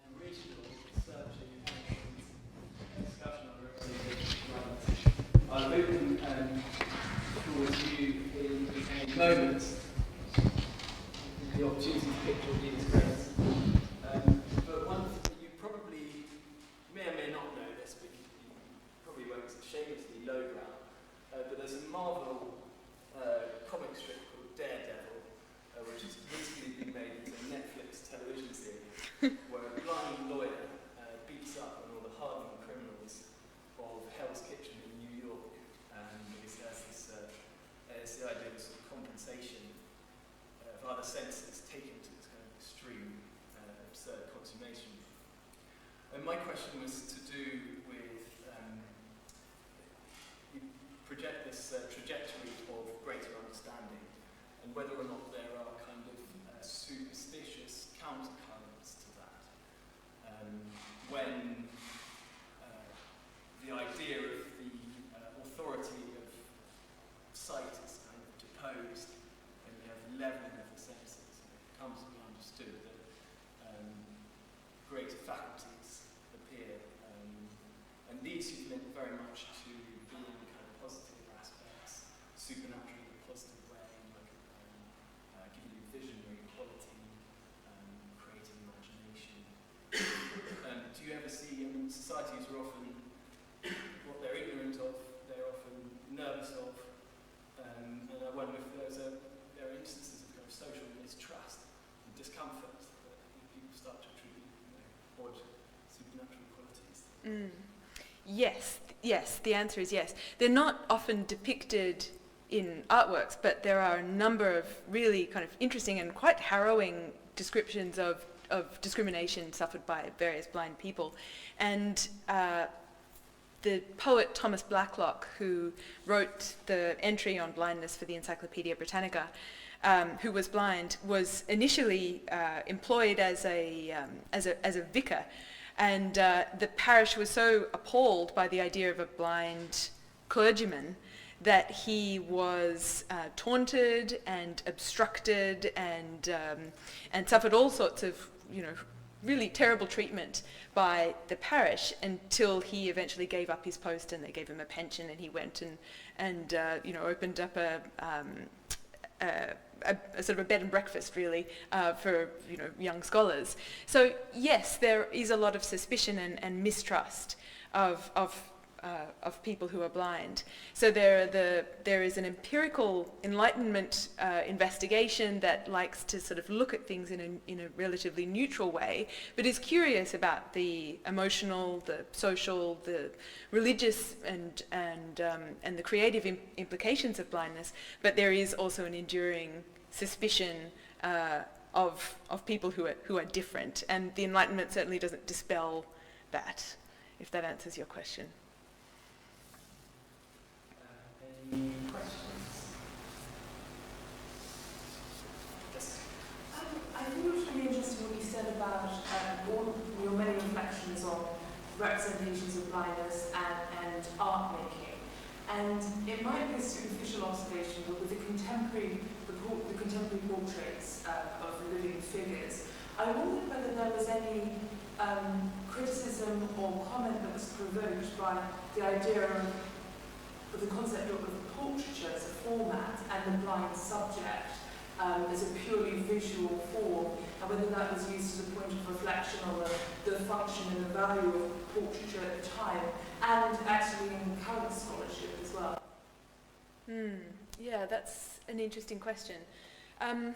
and regional searching and discussion on representation of blindness. I'll open towards you in a moment the opportunity to picture Georgina's grace. But one thing that you probably may or may not know this, but you probably won't, it's shamelessly lowbrow, but there's a Marvel comic strip called Daredevil, which has recently been made into a Netflix television series, where a blind lawyer beats up on all the hardened criminals of Hell's Kitchen in New York, because there's this, it's the idea of sort of compensation of other senses taken to this kind of extreme, absurd consummation. And my question was to do with, you project this trajectory of greater understanding, and whether or not there are kind of superstitious countercurrents to that. When the idea of the authority of sight is kind of deposed, and you have leveling of the senses, and it comes to be understood that greater faculties appear, and these you've linked very much to being kind of positive aspects, supernatural in a positive way, like giving you visionary quality, creating imagination. Do you ever see, societies are often, what they're ignorant of, they're often nervous of, and I wonder if there are instances of kind of social mistrust and discomfort that people start to attribute odd supernatural qualities. Yes, the answer is yes. They're not often depicted in artworks, but there are a number of really kind of interesting and quite harrowing descriptions of discrimination suffered by various blind people. And the poet Thomas Blacklock, who wrote the entry on blindness for the Encyclopaedia Britannica, who was blind, was initially employed as a vicar. And the parish was so appalled by the idea of a blind clergyman that he was taunted and obstructed and suffered all sorts of, really terrible treatment by the parish until he eventually gave up his post and they gave him a pension and he went and opened up a sort of a bed and breakfast, really, for young scholars. So yes, there is a lot of suspicion and mistrust of people who are blind. So there is an empirical Enlightenment investigation that likes to sort of look at things in a relatively neutral way, but is curious about the emotional, the social, the religious, and the creative implications of blindness. But there is also an enduring suspicion of people who are different, and the Enlightenment certainly doesn't dispel that. If that answers your question. Any questions? Yes. I think it was really interesting what you said about all your many reflections on representations of blindness and art making. And it might be a superficial observation, but with the contemporary portraits of living figures, I wondered whether there was any criticism or comment that was provoked by the idea of the concept of portraiture as a format and the blind subject as a purely visual form, and whether that was used as a point of reflection on the function and the value of portraiture at the time, and actually in current scholarship as well. Yeah, that's an interesting question. In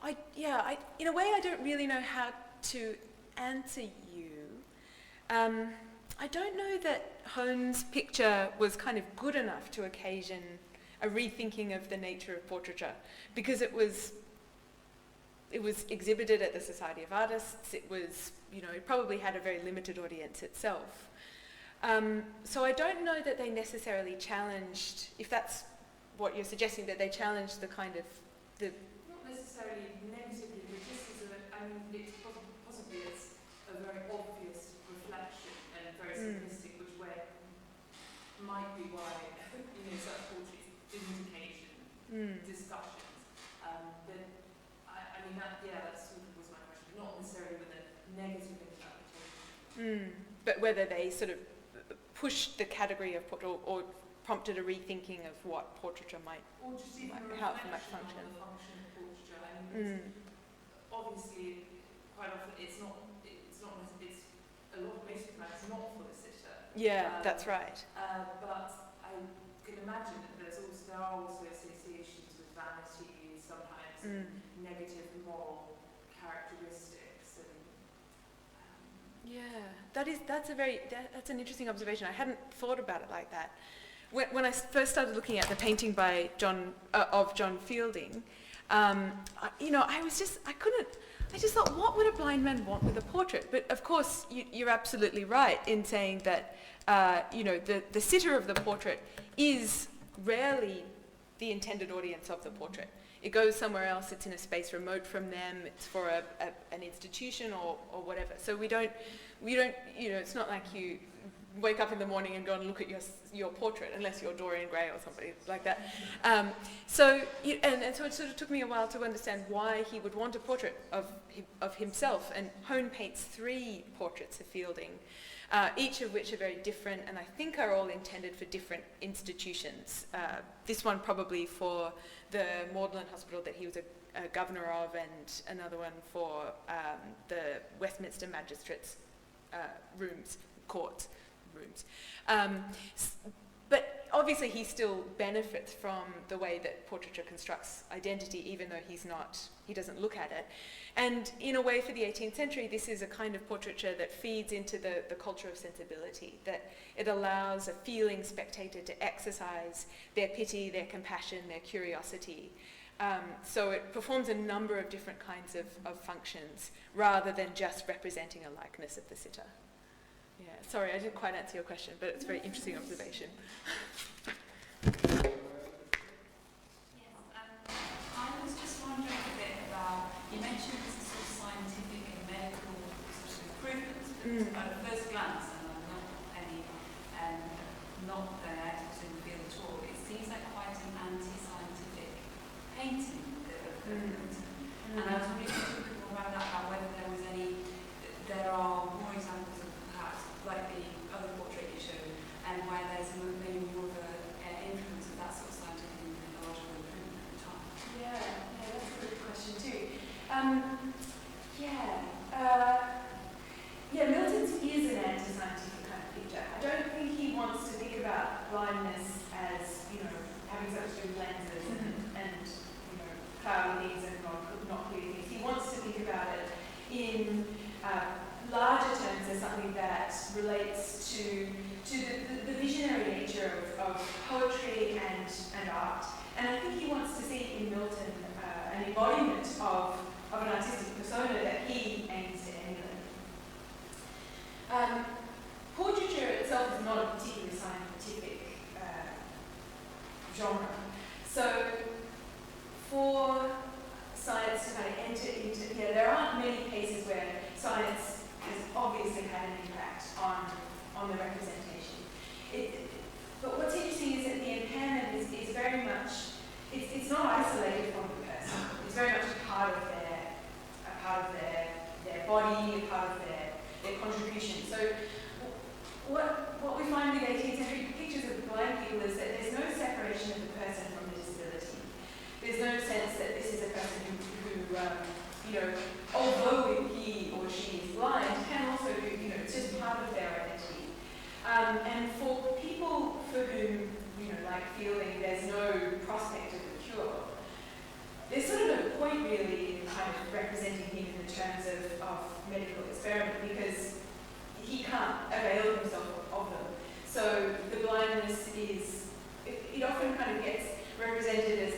a way, I don't really know how to answer you. I don't know that Hone's picture was kind of good enough to occasion a rethinking of the nature of portraiture, because it was exhibited at the Society of Artists. It was, it probably had a very limited audience itself. So I don't know that they necessarily challenged, if that's what you're suggesting, that they challenged the kind of the... Not necessarily negatively, but just as it's possibly it's a very obvious reflection and very simplistic, which way might be why, such portraits indication discussions. But that sort of was my question, not necessarily with a negative interpretation. But whether they sort of pushed the category of portrait or prompted a rethinking of what portraiture might, or just even how it might function. function. On the function of portraiture. Obviously, quite often it's a lot of basic plans not for the sitter. Yeah, that's right. But I can imagine that there are also associations with vanity, sometimes negative moral characteristics. That's an interesting observation. I hadn't thought about it like that. When I first started looking at the painting by John Fielding, I just thought, what would a blind man want with a portrait? But of course, you're absolutely right in saying that, the sitter of the portrait is rarely the intended audience of the portrait. It goes somewhere else, it's in a space remote from them, it's for an institution or whatever. So we don't, it's not like you wake up in the morning and go and look at your portrait, unless you're Dorian Gray or somebody like that. So it sort of took me a while to understand why he would want a portrait of himself. And Hone paints 3 portraits of Fielding, each of which are very different, and I think are all intended for different institutions. This one probably for the Magdalen Hospital that he was a governor of, and another one for the Westminster Magistrates' courts rooms. But obviously he still benefits from the way that portraiture constructs identity, even though he doesn't look at it. And in a way, for the 18th century, this is a kind of portraiture that feeds into the culture of sensibility, that it allows a feeling spectator to exercise their pity, their compassion, their curiosity. So it performs a number of different kinds of functions, rather than just representing a likeness of the sitter. Yeah, sorry, I didn't quite answer your question, but it's a very interesting observation. I was just wondering a bit about, you mentioned this sort of scientific and medical sort of improvements, but at first glance, and I'm not an expert in the field at all, it seems like quite an anti-scientific painting of Milton. And I was wondering if you could talk about that, about whether there are more examples of perhaps like the other portrait you showed, and why there's maybe more of an influence of that sort of scientific and technological improvement at the time. Yeah, that's a good question too. Milton's is an anti-scientific kind of picture. I don't think he wants to think about blindness as, having such good lenses and cloudy things and not clear things. He wants to think about it in larger terms as something that relates to the visionary nature of poetry and art. And I think he wants to see in Milton an embodiment of an artistic persona that he aims to emulate. Portraiture itself is not a particularly scientific genre. So for science to kind of enter into, there aren't many cases where science has obviously had an impact on the representation. But what's interesting is that the impairment is very much, it's not isolated from the person. It's very much a part of their body, a part of their contribution. So what we find in the 18th century pictures of blind people is that there's no separation of the person from the disability. There's no sense that this is a person who although he or she is blind, can also do, it's just part of their identity. And for people for whom, like Fielding, there's no prospect of a cure. There's sort of no point really in kind of representing him in the terms of medical experiment because he can't avail himself of them. So the blindness is, it often kind of gets represented as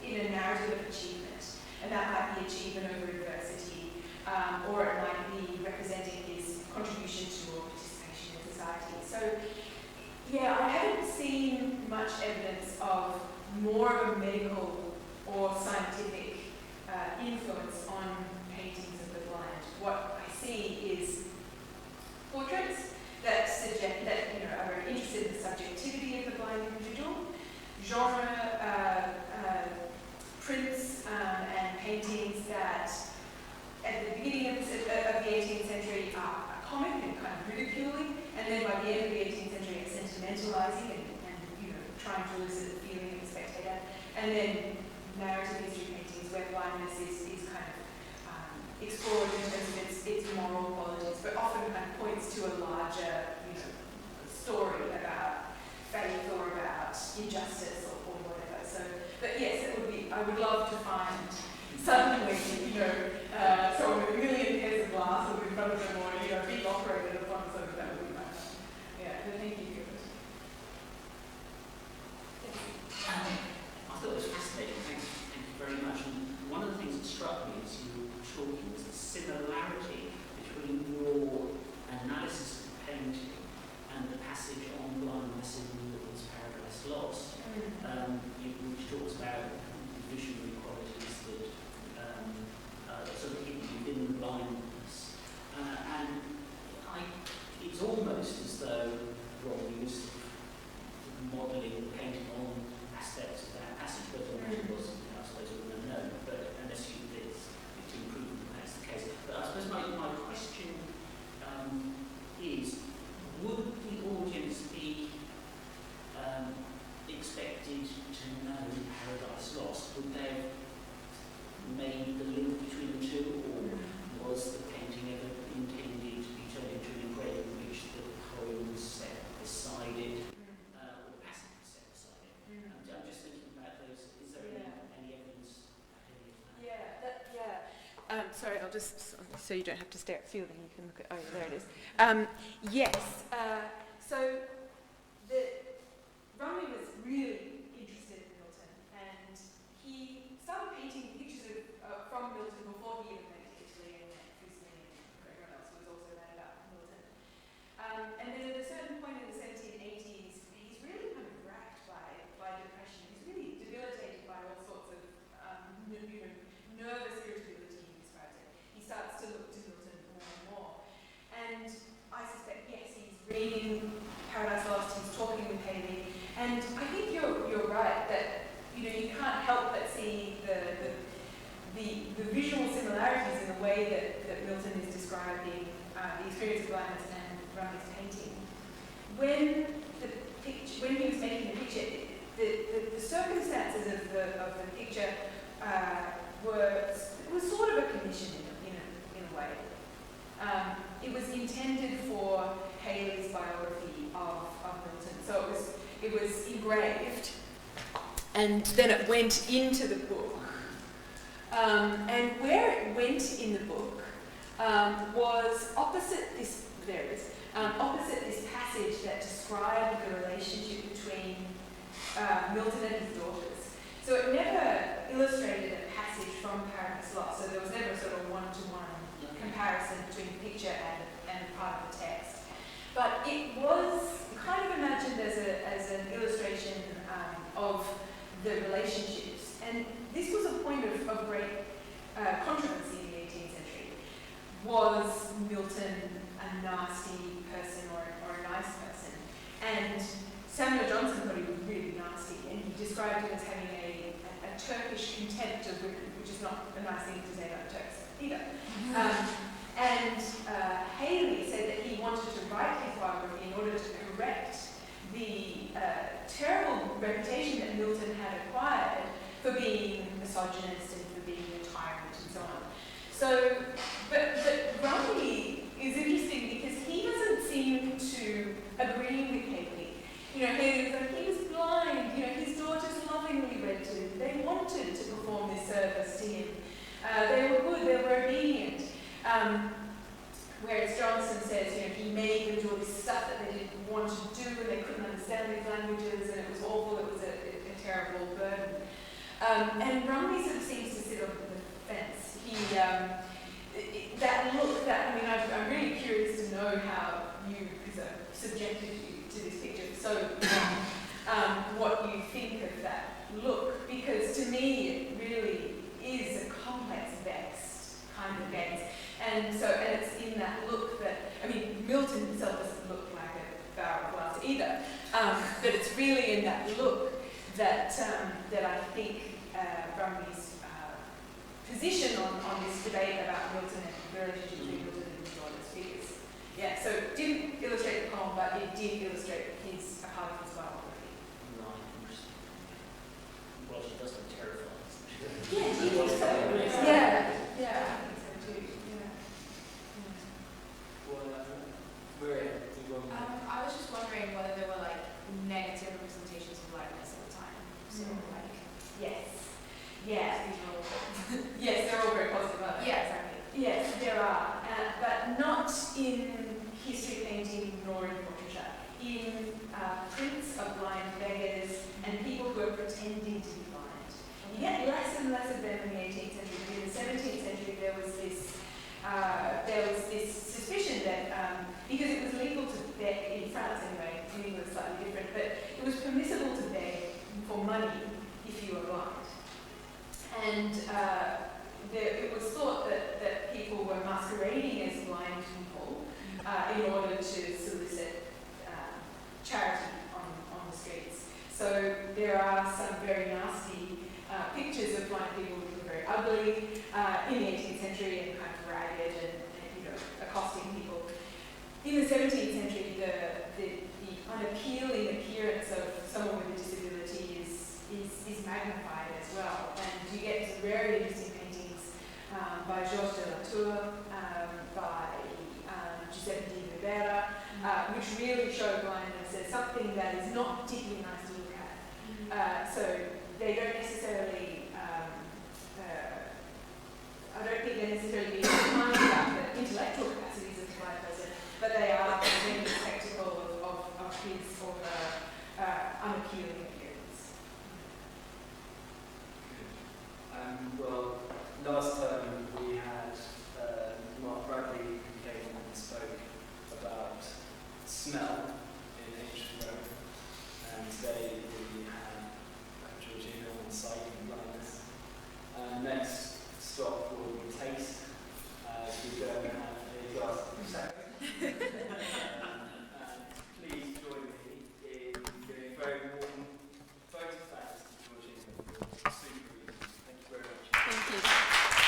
in a narrative of achievement, and that might be achievement over adversity, or it might be representing his contribution to or participation in society. So yeah, I haven't seen much evidence of more of a medical or scientific influence on paintings of the blind. What I see is portraits that suggest that are very interested in the subjectivity of the blind individual, genre prints and paintings that at the beginning of the 18th century are comic and kind of ridiculing, and then by the end of the 18th century are sentimentalizing and trying to elicit the feeling of the spectator, and then narrative history paintings where blindness is kind of explored in terms of its moral qualities, but often kind of points to a larger story about faith or about injustice or whatever. So, but yes, I would love to find suddenly, someone with a million pairs of glasses in front of them or, being operated upon, so that would be nice. Yeah, but thank you. I thought it was fascinating. Thank you very much. And one of the things that struck me as you were talking was the similarity between your analysis of the painting and the passage on blindness in Milton's Paradise Lost, which talks about visionary qualities that sort of hidden within the blindness. It's almost as though Romney was modelling the painting on aspects of that passage, but it wasn't, I suppose it wouldn't have known, but unless you did, it's improved that that's the case. But I suppose my question is, would the audience be expected to know Paradise Lost? Would they have made the link between the two, or was the painting ever intended to be turned into an engraving in which the poem was set beside it, or the passage was set beside it? I'm just thinking about those. Is there any evidence? Sorry, I'll just, so you don't have to stare at Fielding, you can look at, there it is. Yes, so Romney was really interested in Milton, and he started painting pictures from Milton before he even went to Italy and Fuseli and everyone else was also mad about Milton. And then at a certain point in the 1780s, he's really kind of racked by depression. He's really debilitated by all sorts of nervous irritability, he describes it. He starts to look to Milton more and more. And I suspect, yes, he's reading Paradise Lost, he's talking with Haley, and I think you're right that you can't help but see the visual similarities in the way that Milton is describing the experience of blindness and Romney's painting. When he was making the picture, the circumstances of the picture was sort of a commission in a way. It was intended for Haley's biography of Milton, so it was engraved, and then it went into the book. And where it went in the book was opposite this. There it is. Opposite this passage that described the relationship between Milton and his daughters. So it never illustrated a passage from Paradise Lost, so there was never a sort of one-to-one comparison between the picture and part of the text. But it was kind of imagined as an illustration of the relationships. And this was a point of great controversy in the 18th century. Was Milton a nasty person or a nice person? And Samuel Johnson thought he was really nasty, and he described him as having a Turkish contempt of women, which is not a nice thing to say about Turks either. And Haley said that he wanted to write his biography in order to correct the terrible reputation that Milton had acquired for being misogynist and for being a tyrant and so on. So, but Romney is interesting because he doesn't seem to agree with Haley. Haley was like, he was blind, They were good, they were obedient. Whereas Johnson says, he made them do all this stuff that they didn't want to do and they couldn't understand these languages and it was awful, it was a terrible burden. And Romney sort of seems to sit on the fence. That look, I'm really curious to know how you, because I've subjected you to this picture for so long, what you think of that look, because to me it really is a complex, vexed kind of gaze. And it's in that look that, Milton himself doesn't look like a barrel of glass either, but it's really in that look that I think Romney's position on this debate about Milton and the relationship between Milton and Georgia's figures. Yeah, so it didn't illustrate the poem, but it did illustrate a part of his biography. Right, interesting. Well, she does look terrifying. Yeah, do you think so? Yeah, I think so too. Yeah. I was just wondering whether there were negative representations of blindness at the time. So Yes. Yeah. Yes, they're all very positive, aren't they? Yeah, exactly. Yes, there are, but not in history painting nor in portraiture. In prints of blind beggars and people who are pretending to be blind. You get less and less of them in the 18th century. But in the 17th century, there was this suspicion that because it was legal to beg in France anyway, in England it's slightly different, but it was permissible to beg for money if you were blind. And it was thought that people were masquerading as blind people in order to solicit charity on the streets. So there are some very nasty pictures of blind people looking very ugly in the 18th century and kind of ragged and accosting people. In the 17th century, the unappealing appearance of someone with a disability is magnified as well, and you get some very interesting paintings by Georgina Cole, by Giuseppe di Rivera, which really show blindness as something that is not particularly nice to look at. So they don't necessarily